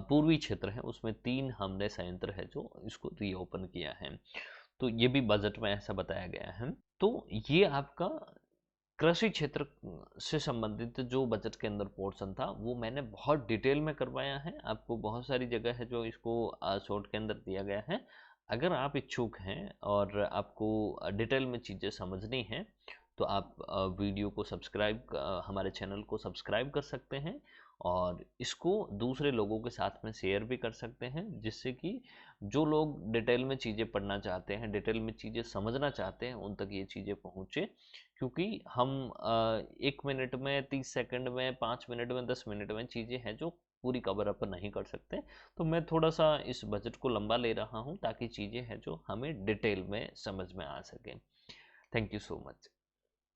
पूर्वी क्षेत्र है, उसमें 3 हमने संयंत्र है जो इसको रीओपन किया है। तो ये भी बजट में ऐसा बताया गया है। तो ये आपका कृषि क्षेत्र से संबंधित जो बजट के अंदर पोर्शन था, वो मैंने बहुत डिटेल में करवाया है। आपको बहुत सारी जगह है जो इसको शॉर्ट के अंदर दिया गया है। अगर आप इच्छुक हैं और आपको डिटेल में चीज़ें समझनी हैं, तो आप वीडियो को हमारे चैनल को सब्सक्राइब कर सकते हैं और इसको दूसरे लोगों के साथ में शेयर भी कर सकते हैं, जिससे कि जो लोग डिटेल में चीज़ें पढ़ना चाहते हैं, डिटेल में चीज़ें समझना चाहते हैं, उन तक ये चीज़ें पहुँचे। क्योंकि हम 1 मिनट में, 30 सेकंड में, 5 मिनट में, 10 मिनट में चीज़ें हैं जो पूरी कवर अप नहीं कर सकते। तो मैं थोड़ा सा इस बजट को लंबा ले रहा हूँ ताकि चीज़ें हैं जो हमें डिटेल में समझ में आ सकें। Thank you so much.